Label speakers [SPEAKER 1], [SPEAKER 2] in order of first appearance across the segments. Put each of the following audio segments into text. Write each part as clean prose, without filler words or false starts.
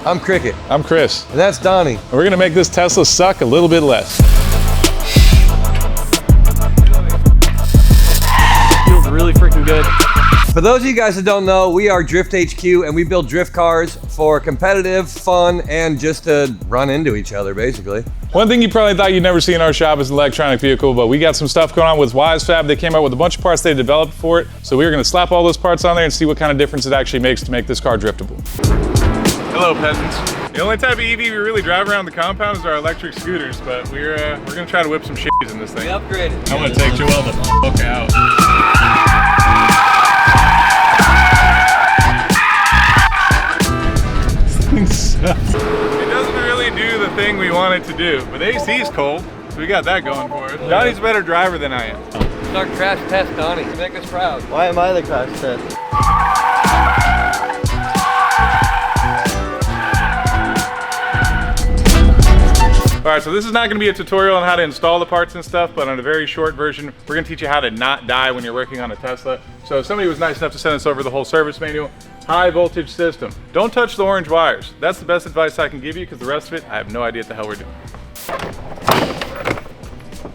[SPEAKER 1] I'm Cricket.
[SPEAKER 2] I'm Chris.
[SPEAKER 1] And that's Donnie.
[SPEAKER 2] And we're gonna make this Tesla suck a little bit less.
[SPEAKER 3] Feels really freaking good.
[SPEAKER 1] For those of you guys that don't know, we are Drift HQ and we build drift cars for competitive, fun, and just to run into each other, basically.
[SPEAKER 2] One thing you probably thought you'd never see in our shop is an electronic vehicle, but we got some stuff going on with Wisefab. They came out with a bunch of parts they developed for it. So we're gonna slap all those parts on there and see what kind of difference it actually makes to make this car driftable. Hello, peasants. The only type of EV we really drive around the compound is our electric scooters, but we're gonna try to whip some shitties in this thing.
[SPEAKER 1] We upgraded.
[SPEAKER 2] I'm gonna take Joel the fuck out. It doesn't really do the thing we want it to do, but the AC is cold, so we got that going for it. Donnie's a better driver than I am.
[SPEAKER 1] It's our crash test, Donnie. Make us proud.
[SPEAKER 3] Why am I the crash test?
[SPEAKER 2] All right, so this is not gonna be a tutorial on how to install the parts and stuff, but on a very short version, we're gonna teach you how to not die when you're working on a Tesla. So somebody was nice enough to send us over the whole service manual. High voltage system. Don't touch the orange wires. That's the best advice I can give you, because the rest of it, I have no idea what the hell we're doing.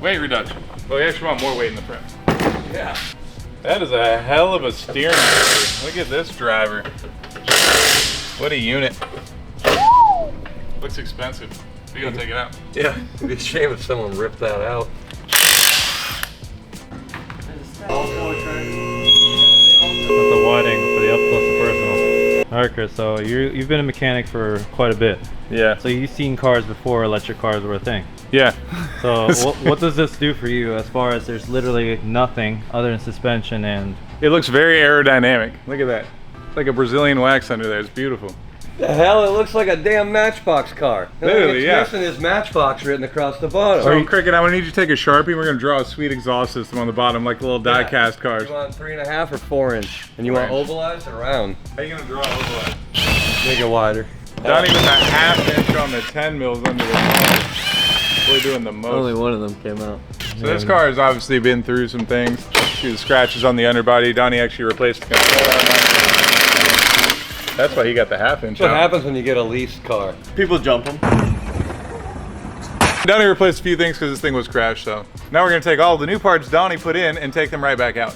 [SPEAKER 2] Weight reduction. Well, we actually want more weight in the front.
[SPEAKER 1] Yeah.
[SPEAKER 2] That is a hell of a steering wheel. Look at this driver. What a unit. Looks expensive. We gotta take it out.
[SPEAKER 1] Yeah, it'd be a shame if someone ripped that out.
[SPEAKER 4] That's a wide angle for the up close and personal. All right, Chris, so you've been a mechanic for quite a bit.
[SPEAKER 2] Yeah.
[SPEAKER 4] So you've seen cars before electric cars were a thing.
[SPEAKER 2] Yeah.
[SPEAKER 4] So what does this do for you as far as there's literally nothing other than suspension and...
[SPEAKER 2] It looks very aerodynamic. Look at that. It's like a Brazilian wax under there. It's beautiful.
[SPEAKER 1] The hell, it looks like a damn Matchbox car.
[SPEAKER 2] Literally, yeah.
[SPEAKER 1] It's missing his Matchbox written across the bottom.
[SPEAKER 2] So, Cricket, I'm gonna need you to take a Sharpie. We're gonna draw a sweet exhaust system on the bottom, like the little die-cast cars.
[SPEAKER 1] You want 3.5 or 4 inch? And you want ovalized or round?
[SPEAKER 2] How are you gonna draw ovalized?
[SPEAKER 1] Make it wider.
[SPEAKER 2] Donnie with a 1/2 inch on the 10 mils under the car. Really doing the most.
[SPEAKER 3] Only one of them came out.
[SPEAKER 2] So this car has obviously been through some things. See the scratches on the underbody. Donnie actually replaced the control arm on it. That's why he got the 1/2 inch.
[SPEAKER 1] That's what happens when you get a leased car.
[SPEAKER 3] People jump them.
[SPEAKER 2] Donnie replaced a few things because this thing was crashed, so. Now we're gonna take all the new parts Donnie put in and take them right back out.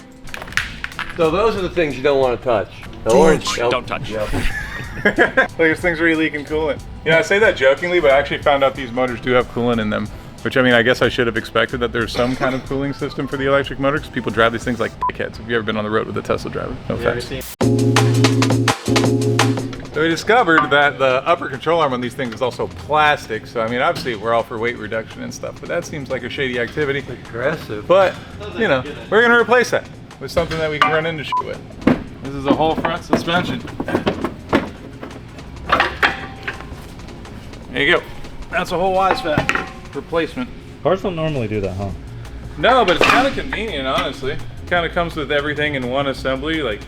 [SPEAKER 1] So those are the things you don't want to touch. The orange.
[SPEAKER 2] Don't touch. Yep. Look, this thing's already leaking coolant. Yeah, I say that jokingly, but I actually found out these motors do have coolant in them. Which, I mean, I guess I should have expected that there's some kind of cooling system for the electric motor, because people drive these things like dickheads. Have you ever been on the road with a Tesla driver? No offense. So we discovered that the upper control arm on these things is also plastic. So, I mean, obviously we're all for weight reduction and stuff, but that seems like a shady activity.
[SPEAKER 1] Aggressive.
[SPEAKER 2] But, you know, we're gonna replace that with something that we can run into shit with. This is a whole front suspension. There you go. That's a whole Wisefab replacement.
[SPEAKER 4] Cars don't normally do that, huh?
[SPEAKER 2] No, but it's kind of convenient, honestly. It kind of comes with everything in one assembly. Like,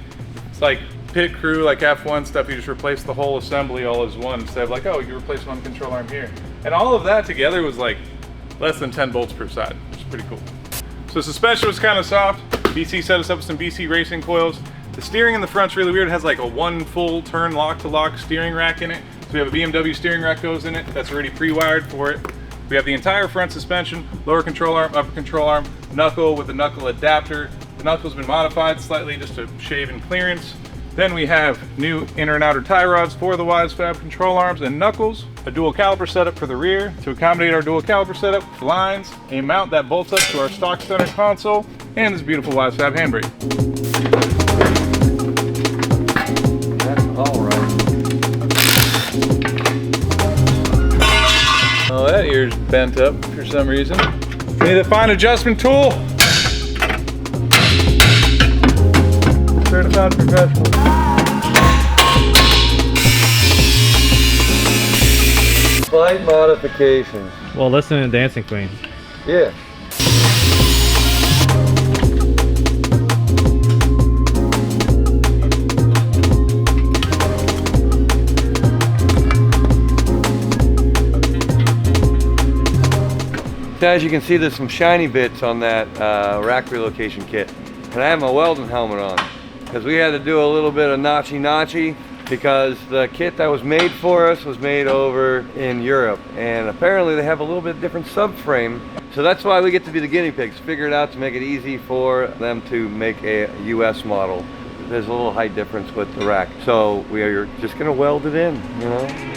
[SPEAKER 2] it's like pit crew, like F1 stuff. You just replace the whole assembly all as one instead of like, oh, you replace one control arm here. And all of that together was like less than 10 bolts per side, which is pretty cool. So suspension was kind of soft. BC set us up with some BC racing coils. The steering in the front's really weird. It has like a one full turn lock-to-lock steering rack in it. So we have a BMW steering rack goes in it. That's already pre-wired for it. We have the entire front suspension, lower control arm, upper control arm, knuckle with a knuckle adapter. The knuckle's been modified slightly just to shave in clearance. Then we have new inner and outer tie rods for the Wisefab control arms and knuckles, a dual caliper setup for the rear to accommodate our dual caliper setup, lines, a mount that bolts up to our stock center console, and this beautiful Wisefab handbrake.
[SPEAKER 1] That's all right.
[SPEAKER 2] Oh, that ear's bent up for some reason. Need a fine adjustment tool. Certified professional.
[SPEAKER 1] Slight modifications.
[SPEAKER 4] Well, listen to Dancing Queen.
[SPEAKER 1] Yeah. As you can see, there's some shiny bits on that rack relocation kit. And I have my welding helmet on because we had to do a little bit of notchy because the kit that was made for us was made over in Europe, and apparently they have a little bit different subframe. So that's why we get to be the guinea pigs, figure it out to make it easy for them to make a US model. There's a little height difference with the rack. So we are just gonna weld it in, you know?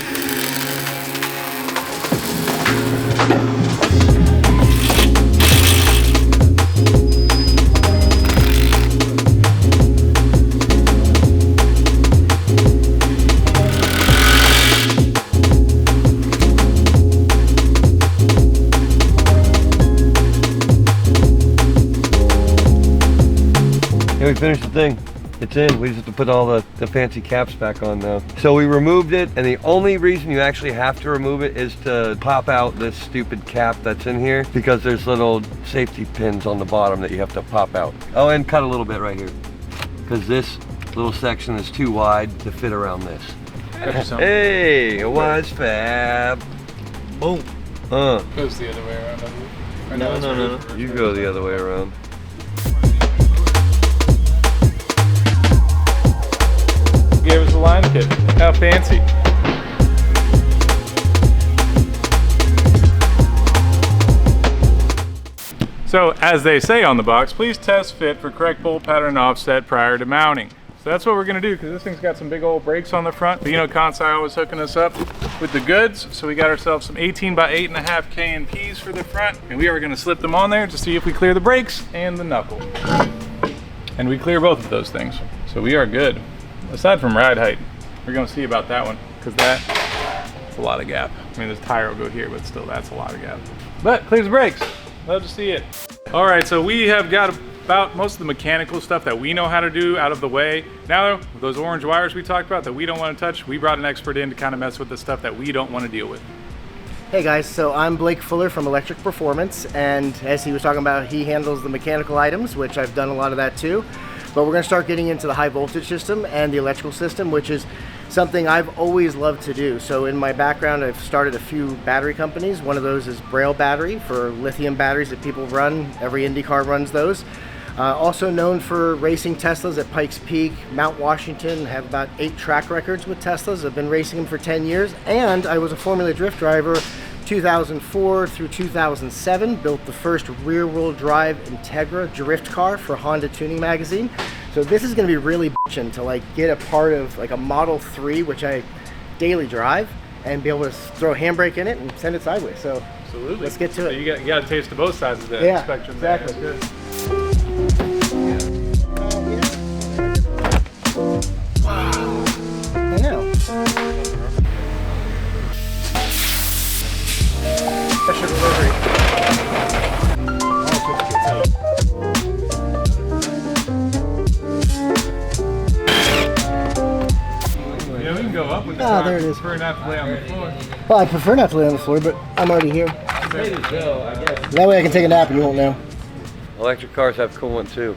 [SPEAKER 1] Yeah, we finished the thing. It's in. We just have to put all the fancy caps back on now. So we removed it, and the only reason you actually have to remove it is to pop out this stupid cap that's in here, because there's little safety pins on the bottom that you have to pop out. Oh, and cut a little bit right here, because this little section is too wide to fit around this. Hey, a Wisefab. Boom.
[SPEAKER 2] Goes the other way around, I believe. Or
[SPEAKER 3] No,
[SPEAKER 2] it's
[SPEAKER 3] no, no.
[SPEAKER 2] reversed.
[SPEAKER 1] You go the other way around.
[SPEAKER 2] Gave us a line kit. How fancy. So, as they say on the box, please test fit for correct bolt pattern and offset prior to mounting. So that's what we're gonna do, because this thing's got some big old brakes on the front. But you know, Kansai was hooking us up with the goods, so we got ourselves some 18 by 8.5 K&Ps for the front, and we are gonna slip them on there to see if we clear the brakes and the knuckle. And we clear both of those things, so we are good. Aside from ride height, we're gonna see about that one, because that's a lot of gap. I mean, this tire will go here, but still, that's a lot of gap. But clears the brakes. Love to see it. All right, so we have got about most of the mechanical stuff that we know how to do out of the way. Now, those orange wires we talked about that we don't want to touch, we brought an expert in to kind of mess with the stuff that we don't want to deal with.
[SPEAKER 5] Hey guys, so I'm Blake Fuller from Electric Performance, and as he was talking about, he handles the mechanical items, which I've done a lot of that too. But we're going to start getting into the high voltage system and the electrical system, which is something I've always loved to do. So in my background, I've started a few battery companies. One of those is Braille Battery for lithium batteries that people run. Every Indy car runs those. Also known for racing Teslas at Pikes Peak, Mount Washington, have about 8 track records with Teslas. I've been racing them for 10 years, and I was a Formula Drift driver 2004 through 2007, built the first rear-wheel drive Integra drift car for Honda Tuning Magazine. So this is going to be really bitchin' to like get a part of like a Model 3, which I daily drive, and be able to throw a handbrake in it and send it sideways. So
[SPEAKER 2] Absolutely.
[SPEAKER 5] let's get to
[SPEAKER 2] So
[SPEAKER 5] it.
[SPEAKER 2] you got a taste of both sides of the
[SPEAKER 5] Yeah,
[SPEAKER 2] spectrum.
[SPEAKER 5] exactly.
[SPEAKER 2] There. That's good.
[SPEAKER 5] I know. Special delivery.
[SPEAKER 2] Yeah, we can go up with the
[SPEAKER 5] Ah, there it is.
[SPEAKER 2] Prefer not to lay on the floor.
[SPEAKER 5] Well, I prefer not to lay on the floor, but I'm already here. That way I can take a nap and you won't know.
[SPEAKER 1] Electric cars have coolant too.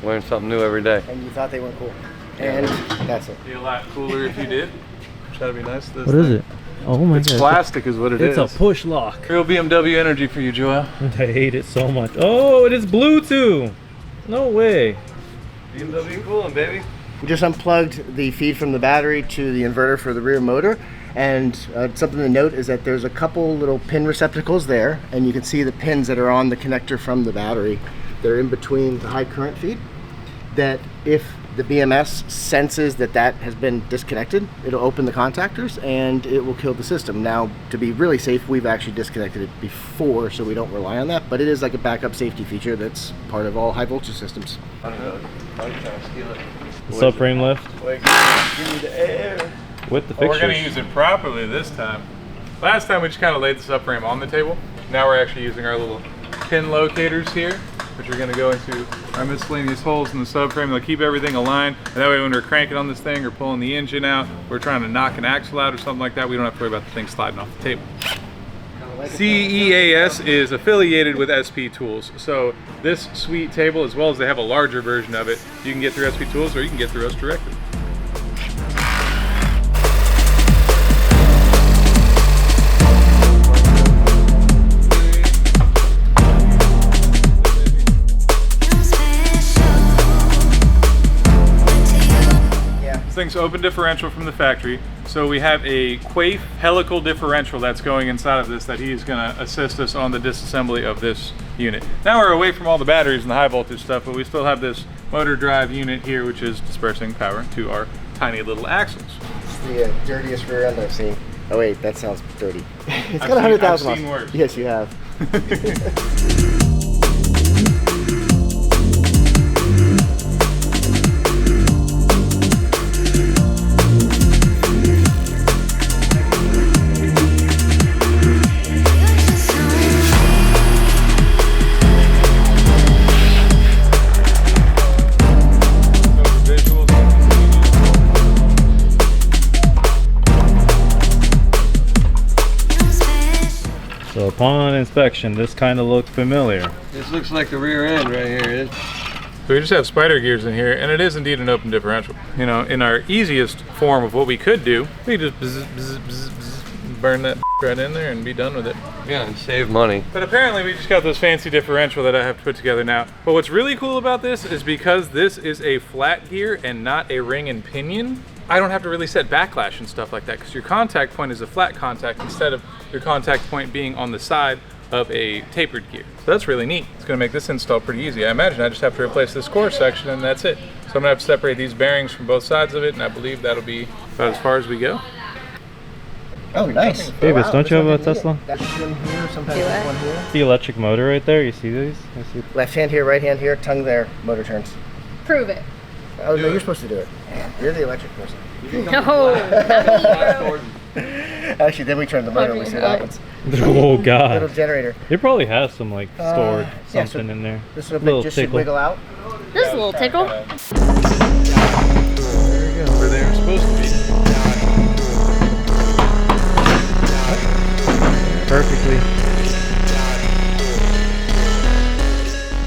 [SPEAKER 1] Learn something new every day.
[SPEAKER 5] And you thought they weren't cool. And that's it.
[SPEAKER 2] Be a lot cooler if you did. Try to be nice to this
[SPEAKER 4] What is
[SPEAKER 2] thing.
[SPEAKER 4] it? Oh my
[SPEAKER 2] It's
[SPEAKER 4] god.
[SPEAKER 2] plastic is what it is.
[SPEAKER 4] It's a push lock.
[SPEAKER 2] Real BMW energy for you, Joel.
[SPEAKER 4] I hate it so much. Oh, it is Bluetooth. No way.
[SPEAKER 1] BMW coolant, baby.
[SPEAKER 5] We just unplugged the feed from the battery to the inverter for the rear motor. And something to note is that there's a couple little pin receptacles there, and you can see the pins that are on the connector from the battery. They're in between the high current feed, that if the BMS senses that that has been disconnected, it'll open the contactors and it will kill the system. Now, to be really safe, we've actually disconnected it before, so we don't rely on that, but it is like a backup safety feature that's part of all high voltage systems.
[SPEAKER 1] I don't know. I'm trying to steal it.
[SPEAKER 4] Subframe lift
[SPEAKER 1] Wait, give me the air.
[SPEAKER 4] with the
[SPEAKER 2] Well, we're going to
[SPEAKER 4] fixtures.
[SPEAKER 2] use it properly this time. Last time we just kind of laid the subframe on the table. Now we're actually using our little pin locators here, which are going to go into our miscellaneous holes in the subframe. They'll keep everything aligned, and that way when we're cranking on this thing or pulling the engine out, we're trying to knock an axle out or something like that, we don't have to worry about the thing sliding off the table. CEAS is affiliated with SP Tools, so this sweet table, as well as they have a larger version of it, you can get through SP Tools or you can get through us directly. thing's open differential from the factory. So we have a Quaife helical differential that's going inside of this that he's gonna assist us on the disassembly of this unit. Now we're away from all the batteries and the high voltage stuff, but we still have this motor drive unit here, which is dispersing power to our tiny little axles.
[SPEAKER 5] It's the dirtiest rear end I've seen. Oh wait, that sounds dirty. It's got
[SPEAKER 2] I've
[SPEAKER 5] 100,000
[SPEAKER 2] seen
[SPEAKER 5] miles.
[SPEAKER 2] worse.
[SPEAKER 5] Yes, you have.
[SPEAKER 4] So upon inspection, this kind of looked familiar.
[SPEAKER 1] This looks like the rear end right here.
[SPEAKER 2] So we just have spider gears in here, and it is indeed an open differential. You know, in our easiest form of what we could do, we could just burn that right in there and be done with it.
[SPEAKER 1] Yeah, and save money.
[SPEAKER 2] But apparently we just got this fancy differential that I have to put together now. But what's really cool about this is because this is a flat gear and not a ring and pinion, I don't have to really set backlash and stuff like that because your contact point is a flat contact instead of your contact point being on the side of a tapered gear. So that's really neat. It's gonna make this install pretty easy. I imagine I just have to replace this core section and that's it. So I'm gonna have to separate these bearings from both sides of it, and I believe that'll be about as far as we go.
[SPEAKER 5] Oh, nice.
[SPEAKER 4] Davis, don't you have a Tesla?
[SPEAKER 5] That's one here, sometimes there's one here.
[SPEAKER 4] The electric motor right there, you see these? I see.
[SPEAKER 5] Left hand here, right hand here, tongue there, motor turns.
[SPEAKER 6] Prove it.
[SPEAKER 5] Oh, no, you're supposed to do it. You're the electric person.
[SPEAKER 6] No, not me.
[SPEAKER 5] Actually, then we turn the motor and we see what happens.
[SPEAKER 4] Oh
[SPEAKER 5] Little
[SPEAKER 4] god.
[SPEAKER 5] generator.
[SPEAKER 4] It probably has some like stored
[SPEAKER 5] yeah,
[SPEAKER 4] something in there.
[SPEAKER 5] This little
[SPEAKER 4] Little
[SPEAKER 5] bit just should
[SPEAKER 4] tickle.
[SPEAKER 5] wiggle out.
[SPEAKER 6] This is a little tickle.
[SPEAKER 2] There we go, where they're supposed to be.
[SPEAKER 4] Perfectly.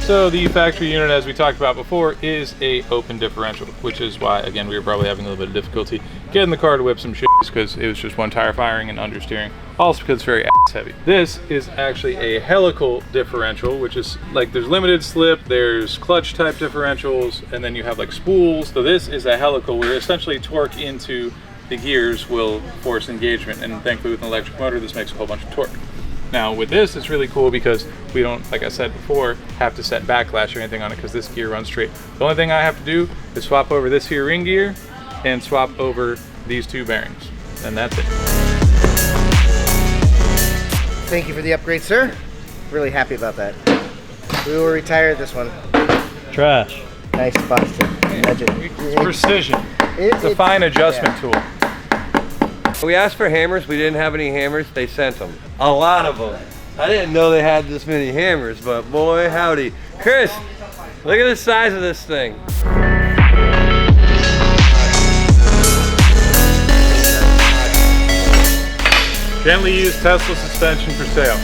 [SPEAKER 2] So the factory unit, as we talked about before, is a open differential, which is why, again, we were probably having a little bit of difficulty getting the car to whip some shit because it was just one tire firing and understeering. Also because it's very ass heavy. This is actually a helical differential, which is like there's limited slip, there's clutch type differentials, and then you have like spools. So this is a helical where essentially torque into the gears will force engagement, and thankfully with an electric motor, this makes a whole bunch of torque. Now with this, it's really cool because we don't, like I said before, have to set backlash or anything on it because this gear runs straight. The only thing I have to do is swap over this here ring gear and swap over these two bearings, and that's it.
[SPEAKER 5] Thank you for the upgrade, sir. Really happy about that. We will retire this one.
[SPEAKER 4] Trash.
[SPEAKER 5] Nice posture. Legend.
[SPEAKER 2] It's precision. It's a fine adjustment tool.
[SPEAKER 1] We asked for hammers. We didn't have any hammers. They sent them. A lot of them. I didn't know they had this many hammers, but boy, howdy. Chris, look at the size of this thing.
[SPEAKER 2] Gently used Tesla suspension for sale.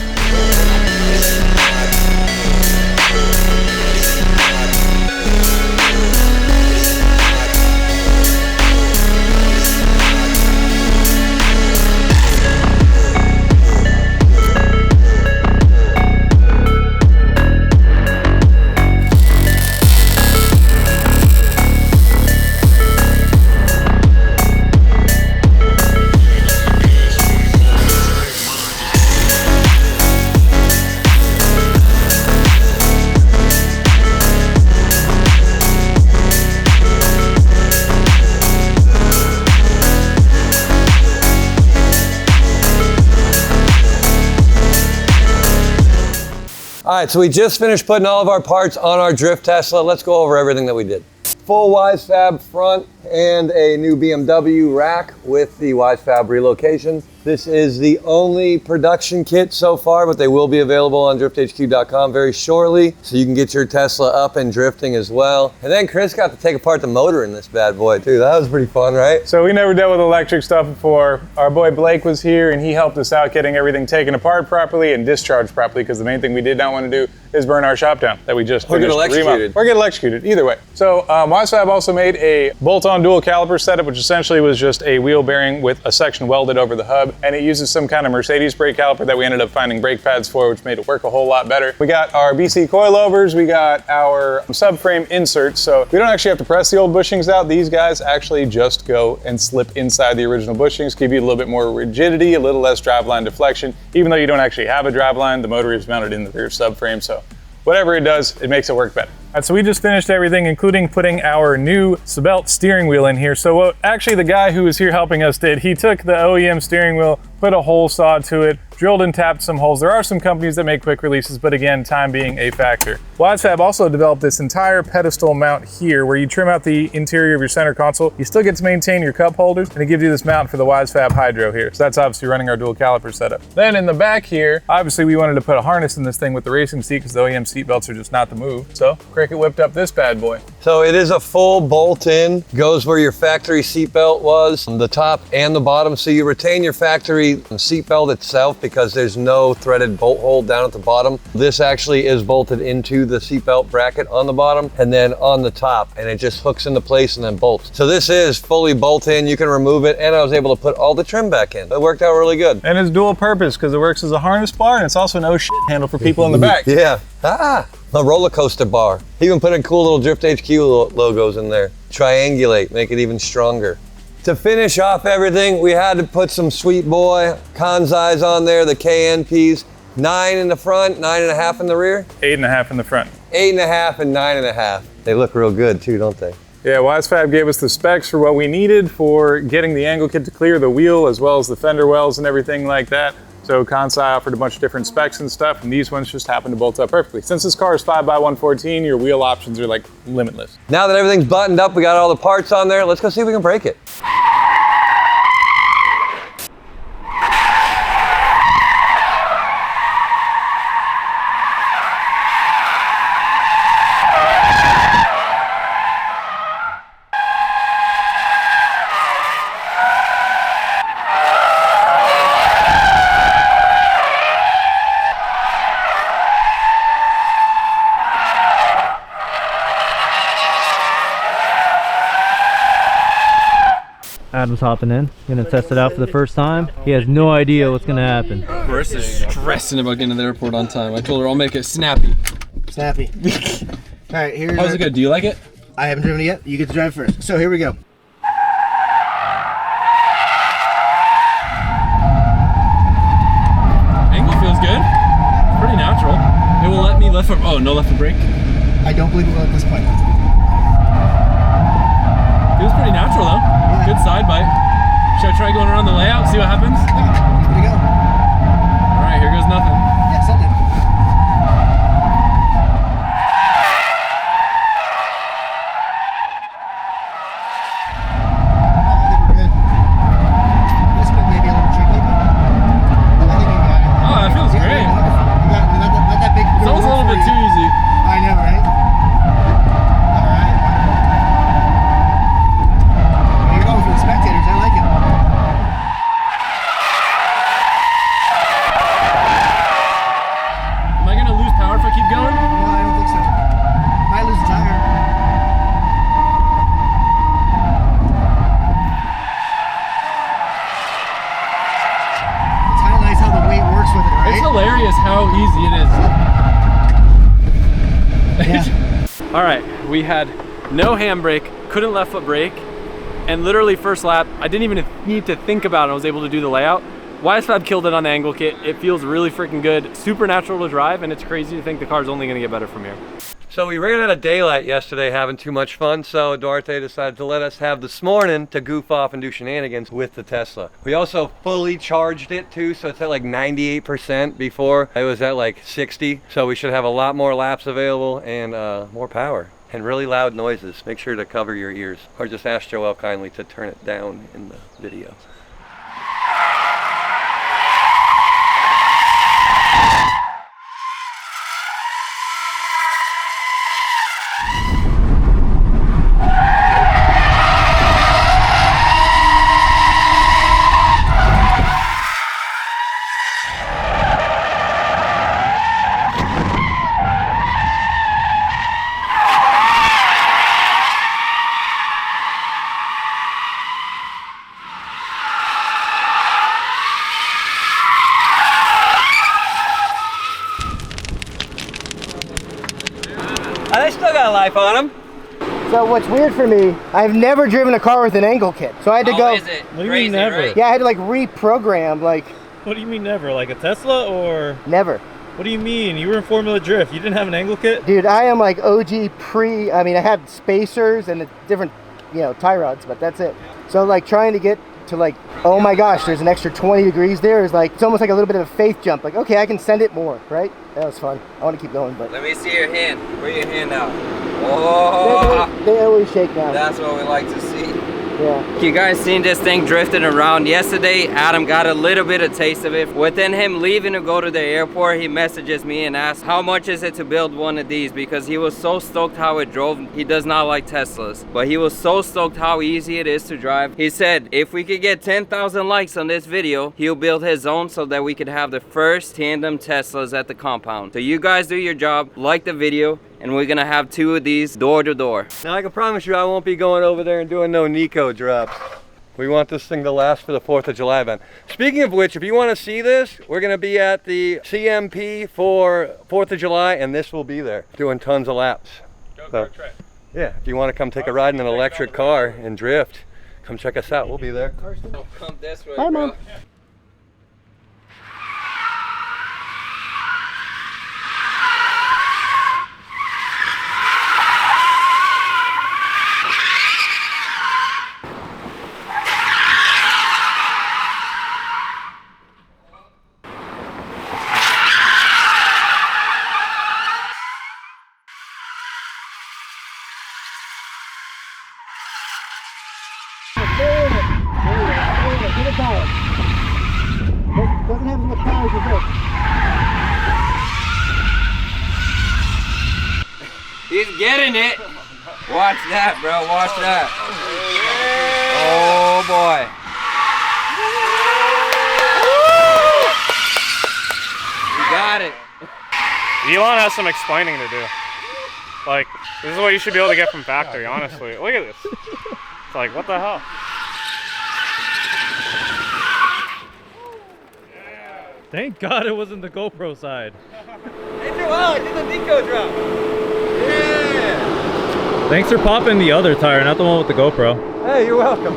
[SPEAKER 1] All right, so we just finished putting all of our parts on our Drift Tesla. Let's go over everything that we did. Full Wisefab front and a new BMW rack with the Wisefab relocation. This is the only production kit so far, but they will be available on drifthq.com very shortly, so you can get your Tesla up and drifting as well. And then Chris got to take apart the motor in this bad boy too. That was pretty fun, right?
[SPEAKER 2] So we never dealt with electric stuff before. Our boy Blake was here and he helped us out getting everything taken apart properly and discharged properly, because the main thing we did not want to do is burn our shop down that we just
[SPEAKER 1] Or get
[SPEAKER 2] finished
[SPEAKER 1] electrocuted.
[SPEAKER 2] Or get electrocuted, either way. So Wisefab also made a bolt-on dual caliper setup, which essentially was just a wheel bearing with a section welded over the hub. Wisefab, and it uses some kind of Mercedes brake caliper that we ended up finding brake pads for, which made it work a whole lot better. We got our BC coilovers, we got our subframe inserts, so we don't actually have to press the old bushings out. These guys actually just go and slip inside the original bushings, give you a little bit more rigidity, a little less driveline deflection. Even though you don't actually have a driveline, the motor is mounted in the rear subframe, so whatever it does, it makes it work better. All right, so we just finished everything, including putting our new Sebelt steering wheel in here. So what actually the guy who was here helping us did, he took the OEM steering wheel, put a hole saw to it, drilled and tapped some holes. There are some companies that make quick releases, but again, time being a factor. Wisefab also developed this entire pedestal mount here where you trim out the interior of your center console. You still get to maintain your cup holders, and it gives you this mount for the Wisefab Hydro here. So that's obviously running our dual caliper setup. Then in the back here, obviously we wanted to put a harness in this thing with the racing seat because the OEM seat belts are just not the move. So Cricket whipped up this bad boy.
[SPEAKER 1] So it is a full bolt-in, goes where your factory seatbelt was, the top and the bottom. So you retain your factory seatbelt itself because there's no threaded bolt hole down at the bottom. This actually is bolted into the seatbelt bracket on the bottom and then on the top, and it just hooks into place and then bolts. So this is fully bolt-in. You can remove it, and I was able to put all the trim back in. It worked out really good.
[SPEAKER 2] And it's dual purpose because it works as a harness bar, and it's also an shit handle for people in the back.
[SPEAKER 1] Yeah. A roller coaster bar. Even put in cool little Drift HQ logos in there. Triangulate, make it even stronger. To finish off everything, we had to put some Sweet Boy Kansais on there, the KNPs. 9 in the front, 9.5 in the rear.
[SPEAKER 2] 8.5 in the front.
[SPEAKER 1] 8.5 and 9.5. They look real good too, don't they?
[SPEAKER 2] Yeah, Wisefab gave us the specs for what we needed for getting the angle kit to clear the wheel as well as the fender wells and everything like that. So Kansai offered a bunch of different specs and stuff, and these ones just happen to bolt up perfectly. Since this car is 5x114, your wheel options are like limitless.
[SPEAKER 1] Now that everything's buttoned up, we got all the parts on there, let's go see if we can break it.
[SPEAKER 4] Adam's hopping in, gonna test it out for the first time. He has no idea what's gonna happen.
[SPEAKER 3] Marissa's stressing about getting to the airport on time. I told her I'll make it snappy.
[SPEAKER 5] Snappy. All right, here's.
[SPEAKER 3] How's it good? Do you like it?
[SPEAKER 5] I haven't driven it yet. You get to drive first. So here we go.
[SPEAKER 3] Angle feels good. It's pretty natural. It will let me left foot. Oh, no left foot brake.
[SPEAKER 5] I don't believe it will at this point.
[SPEAKER 3] Feels pretty natural though.
[SPEAKER 5] Yeah.
[SPEAKER 3] Good side bite. Should I try going around the layout, see what happens?
[SPEAKER 5] Yeah, here we go.
[SPEAKER 3] All right, here goes nothing.
[SPEAKER 5] Yeah, send it. I think we're good. This bit may be a little tricky, but I think you got it.
[SPEAKER 3] Oh, that feels
[SPEAKER 5] Yeah,
[SPEAKER 3] great.
[SPEAKER 5] wonderful. You got let that big.
[SPEAKER 3] It's almost a little bit too easy.
[SPEAKER 5] I know, right? All right, wonderful. You're going for the spectators. I like it.
[SPEAKER 3] Am I gonna lose power if I keep going?
[SPEAKER 5] No, I don't think so. Might lose a tire. It's kind of nice how the weight works with it, right?
[SPEAKER 3] It's hilarious how easy it is.
[SPEAKER 5] Yeah.
[SPEAKER 3] All right, we had no handbrake, couldn't left foot brake, and literally first lap, I didn't even need to think about it. I was able to do the layout. Wisefab killed it on the angle kit. It feels really freaking good, super natural to drive, and it's crazy to think the car's only gonna get better from here.
[SPEAKER 1] So we ran out of daylight yesterday having too much fun, so Duarte decided to let us have this morning to goof off and do shenanigans with the Tesla. We also fully charged it too, so it's at like 98%. Before it was at like 60, so we should have a lot more laps available and more power and really loud noises. Make sure to cover your ears, or just ask Joel kindly to turn it down in the video. life on them.
[SPEAKER 5] So what's weird for me, I've never driven a car with an angle kit. So I had to go.
[SPEAKER 7] Is it
[SPEAKER 4] What do you
[SPEAKER 7] crazy,
[SPEAKER 4] mean never?
[SPEAKER 7] right?
[SPEAKER 5] Yeah, I had to like reprogram, like
[SPEAKER 4] What do you mean never? Like a Tesla or?
[SPEAKER 5] never.
[SPEAKER 4] What do you mean? You were in Formula Drift. You didn't have an angle kit?
[SPEAKER 5] Dude, I am like OG I mean, I had spacers and different, tie rods, but that's it. So like trying to get to like, oh my gosh, there's an extra 20 degrees there is like, it's almost like a little bit of a faith jump. Like, okay, I can send it more, right? That was fun. I want to keep going, but.
[SPEAKER 7] Let me see your hand. Where your hand out? Oh,
[SPEAKER 5] They always shake now.
[SPEAKER 7] that's what we like to see.
[SPEAKER 5] Yeah.
[SPEAKER 7] You guys seen this thing drifting around yesterday? Adam got a little bit of taste of it. Within him leaving to go to the airport, he messages me and asks how much is it to build one of these, because he was so stoked how it drove. He does not like Teslas, but he was so stoked how easy it is to drive. He said if we could get 10,000 likes on this video, he'll build his own so that we could have the first tandem Teslas at the compound. So you guys do your job, like the video, and we're gonna have 2 of these door to door.
[SPEAKER 1] Now I can promise you I won't be going over there and doing no Nico drops. We want this thing to last for the 4th of July event. Speaking of which, if you want to see this, we're gonna be at the CMP for 4th of July, and this will be there, doing tons of laps. So, yeah, if you want to come take a ride in an electric car and drift, come check us out. We'll be there.
[SPEAKER 7] Come this way,
[SPEAKER 5] Bye,
[SPEAKER 7] bro.
[SPEAKER 5] Mom. Doesn't have as much power as this.
[SPEAKER 7] He's getting it. Watch that, bro. Watch that. Oh boy. You got it.
[SPEAKER 8] Elon has some explaining to do. Like, this is what you should be able to get from factory, honestly. Look at this. It's like, what the hell?
[SPEAKER 4] Thank God it wasn't the GoPro side.
[SPEAKER 1] Hey, Joel, I did the Nico drop. Yeah.
[SPEAKER 4] Thanks for popping the other tire, not the one with the GoPro.
[SPEAKER 1] Hey, you're welcome.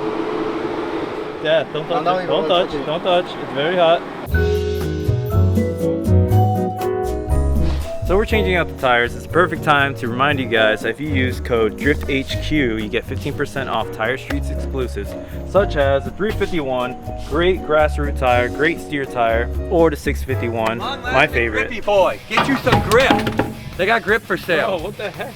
[SPEAKER 4] Yeah, don't touch
[SPEAKER 5] no,
[SPEAKER 4] it.
[SPEAKER 5] you
[SPEAKER 4] Don't
[SPEAKER 5] don't
[SPEAKER 4] touch.
[SPEAKER 5] touch it.
[SPEAKER 4] Don't touch. It's very hot. So we're changing out the tires. It's a perfect time to remind you guys that if you use code DRIFTHQ, you get 15% off Tire Streets exclusives, such as the 351, great grassroots tire, great steer tire, or the 651, my favorite.
[SPEAKER 1] Grippy boy, get you some grip. They got grip for sale.
[SPEAKER 4] Oh, what the heck?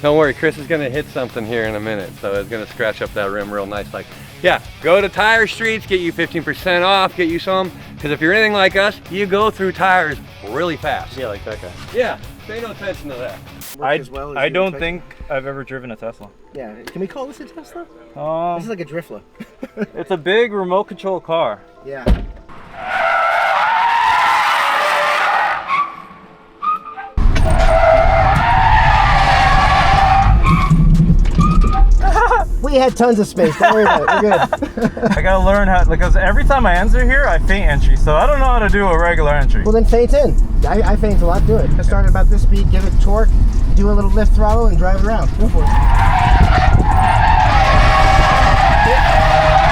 [SPEAKER 1] Don't worry, Chris is gonna hit something here in a minute, so it's gonna scratch up that rim real nice. Like, yeah, go to Tire Streets, get you 15% off, get you some, because if you're anything like us, you go through tires really fast.
[SPEAKER 4] Yeah, like that guy.
[SPEAKER 1] Yeah, pay no attention to that.
[SPEAKER 4] I don't think I've ever driven a Tesla.
[SPEAKER 5] Yeah. Can we call this a Tesla? This is like a Driftla.
[SPEAKER 4] It's a big remote control car.
[SPEAKER 5] Yeah. We had tons of space. Don't worry about it. We're good.
[SPEAKER 4] I gotta learn how, because every time I enter here, I feint entry, so I don't know how to do a regular entry.
[SPEAKER 5] Well, then feint in. I feint a lot. Do it. I started about this speed, give it torque, do a little lift throttle, and drive it around. Go for it.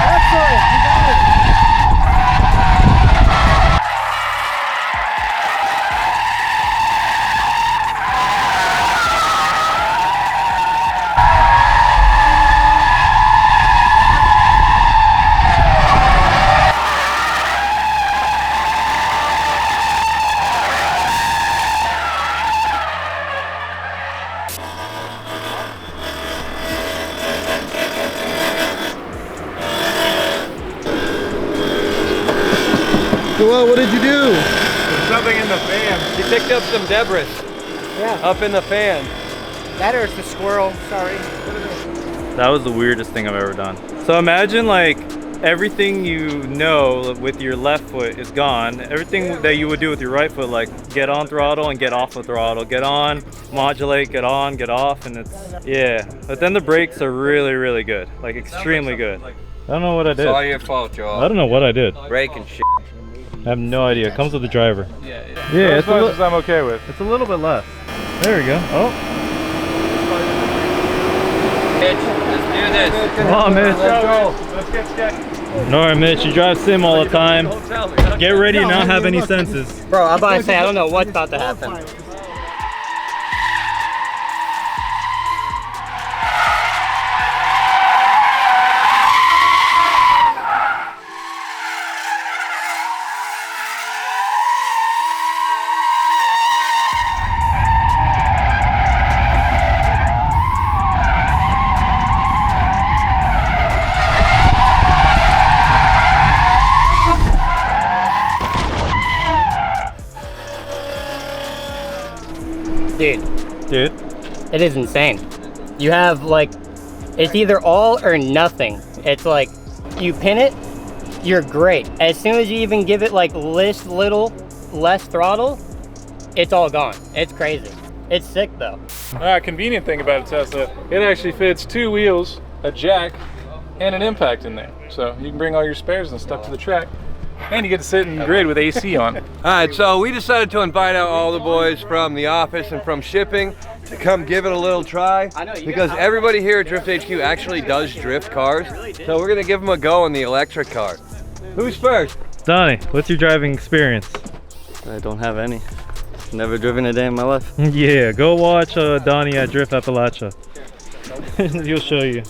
[SPEAKER 5] Excellent. You got it.
[SPEAKER 1] Joel, what did you do?
[SPEAKER 2] There's something in the fan.
[SPEAKER 1] He picked up some debris
[SPEAKER 5] Yeah.
[SPEAKER 1] up in the fan.
[SPEAKER 5] That or it's the squirrel. Sorry.
[SPEAKER 4] That was the weirdest thing I've ever done. So imagine like everything you know with your left foot is gone. Everything that you would do with your right foot, like get on throttle and get off the throttle, get on, modulate, get on, get off, and it's, yeah. But then the brakes are really, really good, like extremely good. I don't know what I
[SPEAKER 7] It's
[SPEAKER 4] did.
[SPEAKER 7] all your fault, Joel.
[SPEAKER 4] I don't know what I did.
[SPEAKER 7] Breaking shit.
[SPEAKER 4] I have no idea. It comes with the driver. Yeah,
[SPEAKER 2] As much as I'm okay with.
[SPEAKER 4] it's a little bit less. There we go. Oh,
[SPEAKER 7] Mitch, let's do this.
[SPEAKER 4] Come on, Mitch.
[SPEAKER 2] Let's get sketchy.
[SPEAKER 4] All right, Mitch, you drive sim all the time. Get ready to not have any senses.
[SPEAKER 9] Bro, I'm about to say, I don't know what's about to happen. Dude, it is insane. You have like, it's either all or nothing. It's like, you pin it, you're great. As soon as you even give it like less throttle, it's all gone. It's crazy. It's sick though.
[SPEAKER 2] Convenient thing about a Tesla, it actually fits 2 wheels, a jack, and an impact in there. So you can bring all your spares and stuff to the track. And you get to sit in the grid with AC on.
[SPEAKER 1] All right, so we decided to invite out all the boys from the office and from shipping to come give it a little try, because everybody here at Drift HQ actually does drift cars. So we're gonna give them a go on the electric car. Who's first?
[SPEAKER 4] Donnie, what's your driving experience?
[SPEAKER 9] I don't have any. Never driven a day in my life.
[SPEAKER 4] Yeah, go watch Donnie at Drift Appalachia. He'll show you.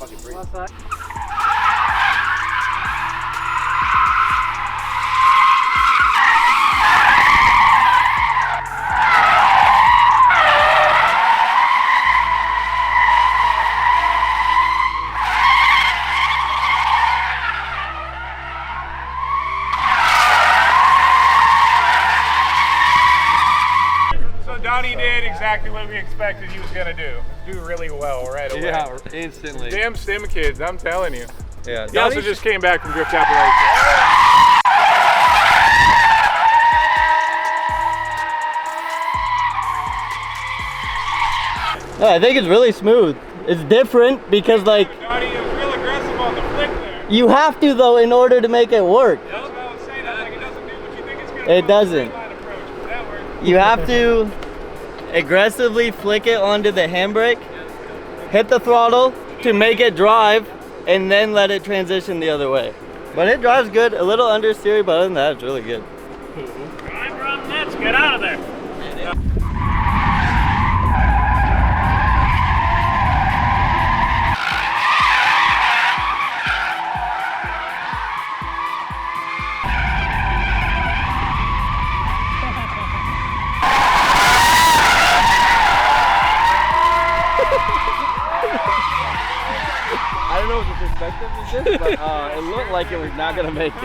[SPEAKER 2] Donnie did exactly what we expected he was gonna do. Do really well right away.
[SPEAKER 1] Yeah, instantly.
[SPEAKER 2] Damn stim kids, I'm telling you.
[SPEAKER 1] Yeah.
[SPEAKER 2] He also just came back from Drift Appalachia.
[SPEAKER 9] I think it's really smooth. It's different because like,
[SPEAKER 2] Donnie is real aggressive on the flick there.
[SPEAKER 9] you have to though in order to make it work.
[SPEAKER 2] I was about to say that, like it doesn't do what you think it's gonna do.
[SPEAKER 9] It doesn't.
[SPEAKER 2] Approach, but that works.
[SPEAKER 9] You have to aggressively flick it onto the handbrake, hit the throttle to make it drive, and then let it transition the other way. But it drives good, a little understeery, but other than that, it's really good.
[SPEAKER 8] Drive around nuts, get out of there.
[SPEAKER 9] I don't know what the perspective is this, but it looked like it was not gonna make it.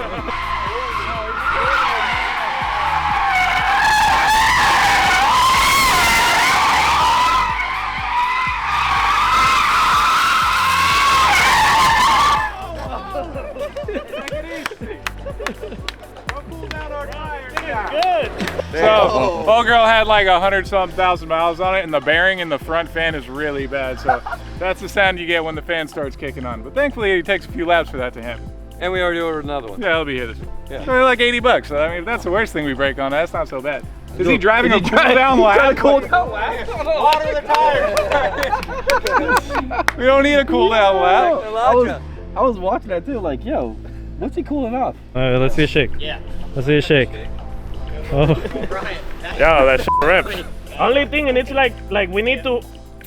[SPEAKER 2] So, old girl had like 100-something thousand miles on it, and the bearing in the front fan is really bad. So that's the sound you get when the fan starts kicking on. But thankfully, it takes a few laps for that to happen.
[SPEAKER 1] And we already ordered another one.
[SPEAKER 2] Yeah, it'll be his.
[SPEAKER 1] Yeah.
[SPEAKER 2] It's only like $80. So I mean, if that's the worst thing we break on, that's not so bad. Is he driving a cool down lap?
[SPEAKER 1] Cool down lap?
[SPEAKER 2] Water the tires. We don't need a cool down lap.
[SPEAKER 9] I was watching that too, like, yo, what's he cooling off?
[SPEAKER 4] Let's see a shake.
[SPEAKER 9] Yeah.
[SPEAKER 4] Let's see a shake. Oh.
[SPEAKER 8] Yeah, that shit rips. Only thing, and it's like we need to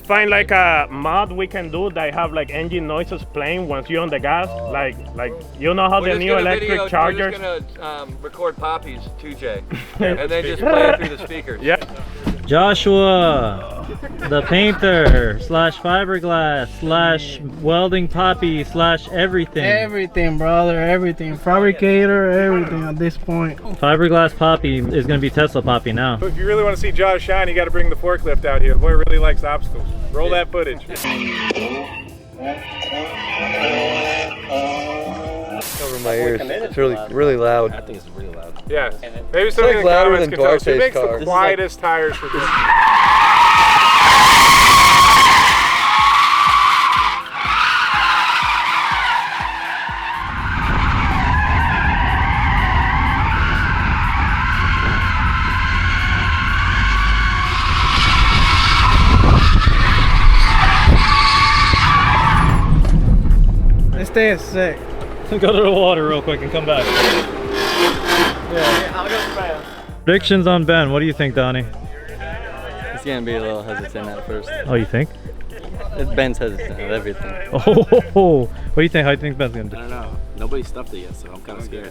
[SPEAKER 8] find like a mod we can do that have like engine noises playing once you're on the gas. Like you know how the new electric chargers.
[SPEAKER 1] We're just gonna record Poppy's 2J and then just play it through the speakers.
[SPEAKER 8] Yeah.
[SPEAKER 4] Joshua, the painter / fiberglass / welding Poppy / everything.
[SPEAKER 10] Everything, brother, everything. Fabricator, everything at this point.
[SPEAKER 4] Fiberglass Poppy is going to be Tesla Poppy now.
[SPEAKER 2] If you really want to see Josh shine, you got to bring the forklift out here. The boy really likes obstacles. Roll that footage.
[SPEAKER 1] Over my ears. It's really loud.
[SPEAKER 9] I think it's really loud.
[SPEAKER 2] Yeah. Maybe somebody in the
[SPEAKER 1] louder
[SPEAKER 2] comments
[SPEAKER 1] than
[SPEAKER 2] can tell us. Who
[SPEAKER 1] Darce's
[SPEAKER 2] makes
[SPEAKER 1] car.
[SPEAKER 2] the quietest tires for this?
[SPEAKER 10] stay sick.
[SPEAKER 4] Go to the water real quick and come back.
[SPEAKER 3] Yeah, I'll go fast.
[SPEAKER 4] Predictions on Ben. What do you think, Donnie?
[SPEAKER 11] He's gonna be a little hesitant at first.
[SPEAKER 4] Oh, you think?
[SPEAKER 11] Ben's hesitant at everything.
[SPEAKER 4] Oh, what do you think? How do you think Ben's gonna do?
[SPEAKER 12] I don't know. Nobody stuffed it yet, so I'm kind of scared.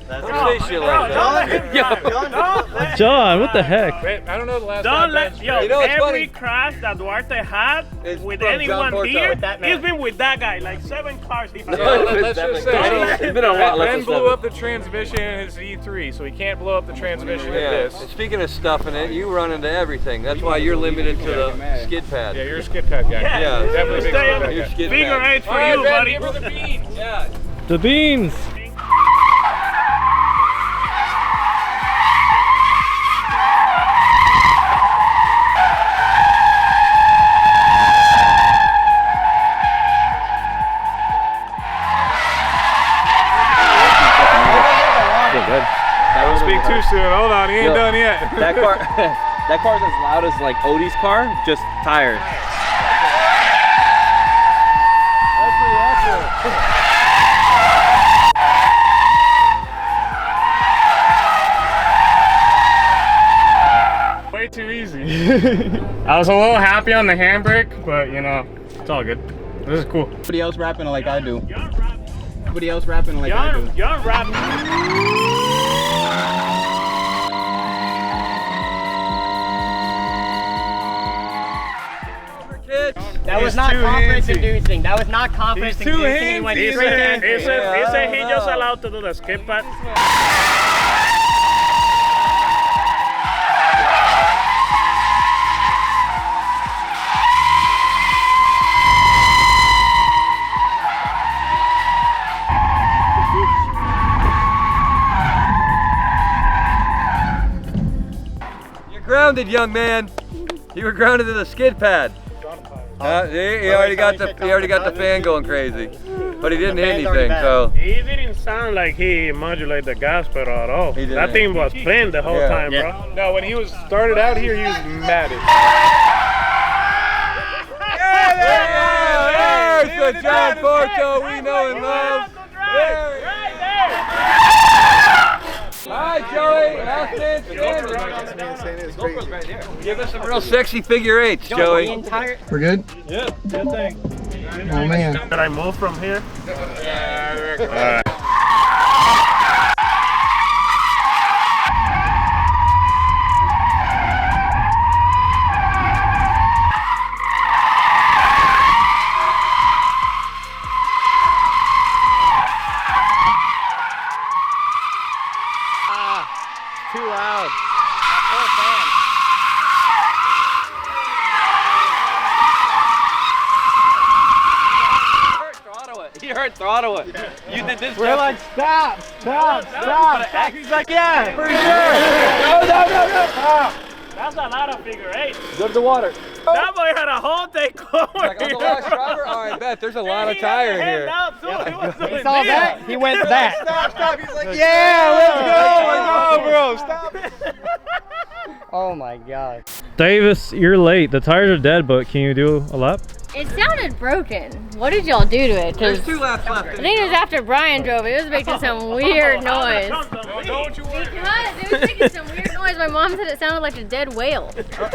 [SPEAKER 3] That's
[SPEAKER 4] John, what the heck?
[SPEAKER 2] Wait, I don't know the last
[SPEAKER 8] Don't
[SPEAKER 2] time.
[SPEAKER 8] let, yo,
[SPEAKER 1] You know what's
[SPEAKER 8] every
[SPEAKER 1] funny?
[SPEAKER 8] crash that Duarte had
[SPEAKER 1] It's
[SPEAKER 8] with
[SPEAKER 1] from John
[SPEAKER 8] anyone
[SPEAKER 1] Porto.
[SPEAKER 8] here,
[SPEAKER 1] With
[SPEAKER 3] that man.
[SPEAKER 8] he's been with that guy, like 7 cars he had.
[SPEAKER 2] Let's just say
[SPEAKER 11] It's been a lot less
[SPEAKER 2] Ben
[SPEAKER 11] than
[SPEAKER 2] blew
[SPEAKER 11] 7.
[SPEAKER 2] up the transmission in his E3, so he can't blow up the transmission in
[SPEAKER 1] Yeah.
[SPEAKER 2] this.
[SPEAKER 1] Speaking of stuffing it, you run into everything. That's why you're limited to the skid pad.
[SPEAKER 2] Yeah, you're a skid pad guy.
[SPEAKER 1] Yeah.
[SPEAKER 2] Definitely a big
[SPEAKER 8] Stay
[SPEAKER 2] skid
[SPEAKER 8] on
[SPEAKER 2] pad
[SPEAKER 1] You're
[SPEAKER 2] guy.
[SPEAKER 1] skid
[SPEAKER 8] Figure
[SPEAKER 1] pad.
[SPEAKER 8] 8 for
[SPEAKER 2] All right,
[SPEAKER 8] you,
[SPEAKER 2] Ben,
[SPEAKER 8] buddy.
[SPEAKER 2] give her the beans.
[SPEAKER 1] Yeah.
[SPEAKER 4] The beans.
[SPEAKER 2] Don't speak too soon. Hold on, he ain't done yet.
[SPEAKER 11] That car, that car's as loud as like Odie's car, just tires.
[SPEAKER 8] Way too easy. I was a little happy on the handbrake, but you know, it's all good. This is cool.
[SPEAKER 12] Nobody else rapping like I do. Nobody else rapping like I do.
[SPEAKER 8] You're rapping.
[SPEAKER 9] That was not confidence inducing. That was not confidence inducing. He went
[SPEAKER 8] He
[SPEAKER 9] straight
[SPEAKER 8] said,
[SPEAKER 9] to
[SPEAKER 8] he said he just allowed to do the skip pad.
[SPEAKER 1] You're grounded, young man. You were grounded to the skid pad. He already got the fan going crazy, but he didn't hit anything. So
[SPEAKER 8] He didn't sound like he modulated the gas pedal at all.
[SPEAKER 1] He didn't.
[SPEAKER 8] That thing was playing the whole
[SPEAKER 1] Yeah.
[SPEAKER 8] time, bro.
[SPEAKER 2] No, when he was started out here, he was mad.
[SPEAKER 1] there's the John Porto we know and love. Hi, Joey. Last man standing. Give us some real sexy figure eights, Joey.
[SPEAKER 10] We're good?
[SPEAKER 4] Yeah, good thing.
[SPEAKER 10] Oh man.
[SPEAKER 8] Can I move from here?
[SPEAKER 9] Too loud.
[SPEAKER 11] You heard throttle it. You did this.
[SPEAKER 10] We're like, stop.
[SPEAKER 11] He's like, yeah.
[SPEAKER 10] Pretty sure. No.
[SPEAKER 8] That's a lot of figure 8.
[SPEAKER 1] Go to the water.
[SPEAKER 8] That boy had a whole takeover.
[SPEAKER 1] Like on the last driver? All right, bet. There's a lot of tire here.
[SPEAKER 9] He saw that. He went that.
[SPEAKER 1] Stop. He's like, yeah, let's go. Bro. Stop.
[SPEAKER 9] Oh my god.
[SPEAKER 4] Davis, you're late. The tires are dead, but can you do a lap?
[SPEAKER 6] It sounded broken. What did y'all do to it? 'Cause
[SPEAKER 1] There's 2 laps left.
[SPEAKER 6] I think it was after Brian drove it. It was making some weird noise.
[SPEAKER 2] Don't you worry.
[SPEAKER 6] Because it was making some weird noise. My mom said it sounded like a dead whale.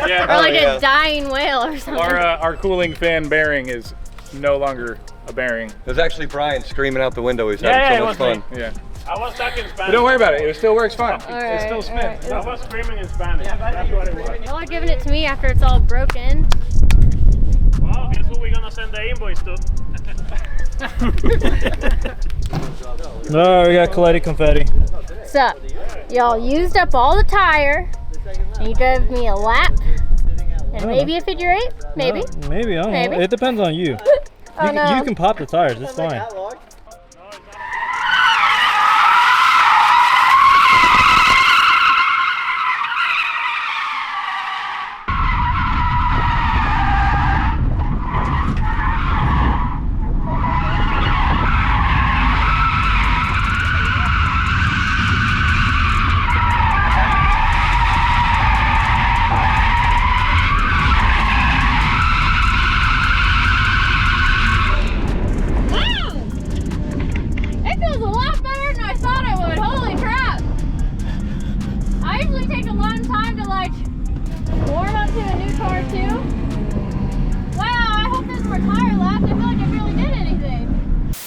[SPEAKER 2] Yeah.
[SPEAKER 6] Or like a dying whale or something.
[SPEAKER 2] Our cooling fan bearing is no longer a bearing.
[SPEAKER 1] It was actually Brian screaming out the window. He's
[SPEAKER 8] Yeah,
[SPEAKER 1] having
[SPEAKER 8] it
[SPEAKER 1] so
[SPEAKER 8] was
[SPEAKER 1] much fun.
[SPEAKER 2] Yeah.
[SPEAKER 8] I was talking Spanish.
[SPEAKER 2] But don't worry about it. It still works fine.
[SPEAKER 6] Alright,
[SPEAKER 2] It still spins.
[SPEAKER 8] I was screaming in Spanish. That's what it was.
[SPEAKER 6] Y'all are giving it to me after it's all broken.
[SPEAKER 8] Well, guess who we're gonna send the invoice to?
[SPEAKER 4] Oh, we got collided confetti.
[SPEAKER 6] So, y'all used up all the tire, and you drove me a lap, and maybe a figure 8? Maybe.
[SPEAKER 4] Maybe, I don't
[SPEAKER 6] Maybe.
[SPEAKER 4] know. It depends on you.
[SPEAKER 6] Oh, no.
[SPEAKER 4] You can pop the tires, it's fine.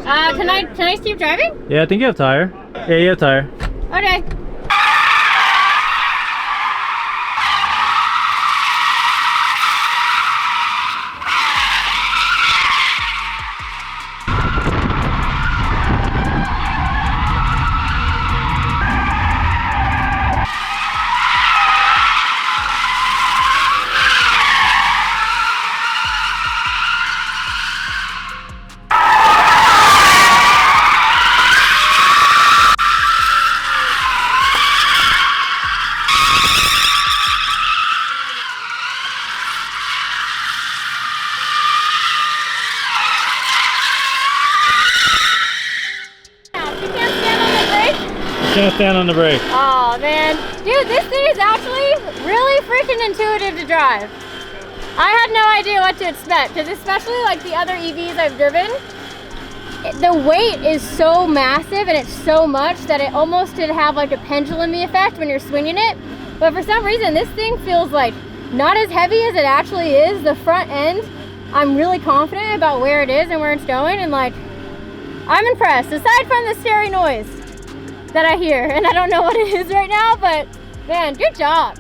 [SPEAKER 6] Can I keep driving?
[SPEAKER 4] Yeah, I think you have tire. Yeah, you have tire.
[SPEAKER 6] Okay.
[SPEAKER 4] Can't stand on the brake.
[SPEAKER 6] Oh man, dude, this thing is actually really freaking intuitive to drive. I had no idea what to expect, because especially like the other EVs I've driven, the weight is so massive and it's so much that it almost did have like a pendulum-y effect when you're swinging it. But for some reason, this thing feels like not as heavy as it actually is. The front end, I'm really confident about where it is and where it's going, and like, I'm impressed, aside from the scary noise that I hear, and I don't know what it is right now, but man, good job.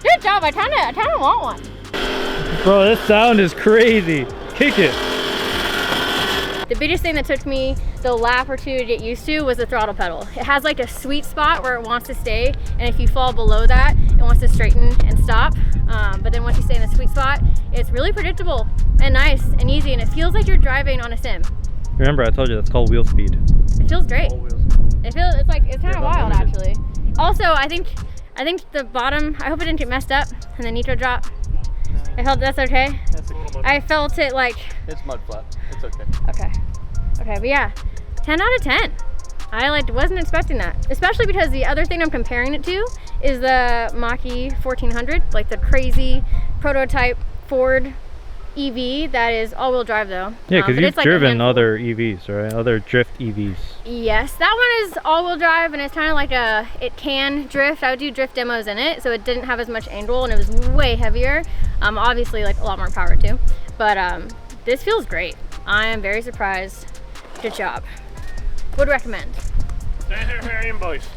[SPEAKER 6] Good job. I kinda want one.
[SPEAKER 4] Bro, this sound is crazy. Kick it.
[SPEAKER 6] The biggest thing that took me the lap or two to get used to was the throttle pedal. It has like a sweet spot where it wants to stay, and if you fall below that, it wants to straighten and stop. But then once you stay in the sweet spot, it's really predictable and nice and easy, and it feels like you're driving on a sim.
[SPEAKER 4] Remember, I told you that's called wheel speed.
[SPEAKER 6] It feels great. It's kind of wild actually. Also, I think the bottom, I hope it didn't get messed up and the nitro drop. I hope that's okay. I felt it like...
[SPEAKER 12] It's mud flat. It's okay.
[SPEAKER 6] Okay, but yeah, 10 out of 10. I wasn't expecting that, especially because the other thing I'm comparing it to is the Mach-E 1400, like the crazy prototype Ford EV that is all-wheel drive though.
[SPEAKER 4] Yeah, because you've driven other EVs, right? Other drift EVs.
[SPEAKER 6] Yes, that one is all-wheel drive, and it's kind of like it can drift. I would do drift demos in it, so it didn't have as much angle, and it was way heavier. Obviously, like a lot more power too. But this feels great. I am very surprised. Good job. Would recommend.
[SPEAKER 8] Send her invoice.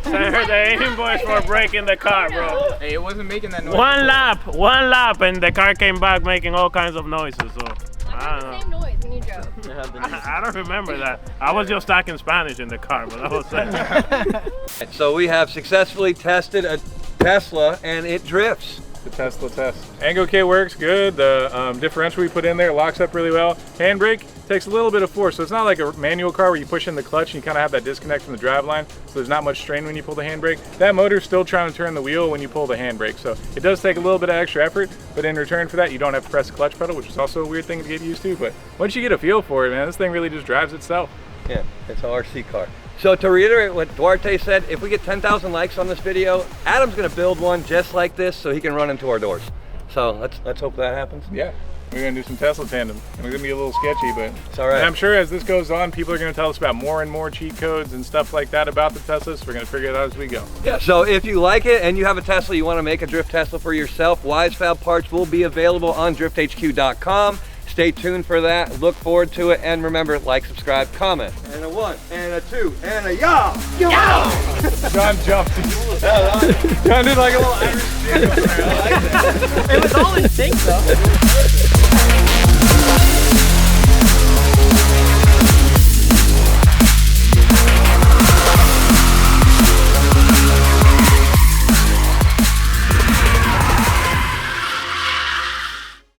[SPEAKER 8] Send her the invoice for breaking the car, bro.
[SPEAKER 12] Hey, it wasn't making that noise.
[SPEAKER 8] One lap, and the car came back making all kinds of noises. So I don't know.
[SPEAKER 6] Same noise when you drove.
[SPEAKER 8] I don't remember that. I was just talking Spanish in the car, but that was it.
[SPEAKER 1] So we have successfully tested a Tesla, and it drifts.
[SPEAKER 2] The Tesla test. Angle kit works good. The differential we put in there locks up really well. Handbrake takes a little bit of force, so it's not like a manual car where you push in the clutch and you kind of have that disconnect from the drive line, so there's not much strain when you pull the handbrake. That motor's still trying to turn the wheel when you pull the handbrake, so it does take a little bit of extra effort, but in return for that, you don't have to press the clutch pedal, which is also a weird thing to get used to, but once you get a feel for it, man, this thing really just drives itself.
[SPEAKER 1] Yeah, it's an RC car. So to reiterate what Duarte said, if we get 10,000 likes on this video, Adam's gonna build one just like this so he can run into our doors. So let's hope that happens.
[SPEAKER 2] Yeah, we're gonna do some Tesla tandem. And we're gonna be a little sketchy, but
[SPEAKER 1] it's all right.
[SPEAKER 2] I'm sure as this goes on, people are gonna tell us about more and more cheat codes and stuff like that about the Tesla, so we're gonna figure it out as we go.
[SPEAKER 1] Yeah, so if you like it and you have a Tesla, you wanna make a drift Tesla for yourself, Wisefab parts will be available on drifthq.com. Stay tuned for that, look forward to it, and remember, like, subscribe, comment. And a 1, and a 2, and a yow!
[SPEAKER 2] John jumped. John did like a little Irish jig over there. I like that.
[SPEAKER 9] It was all in sync though.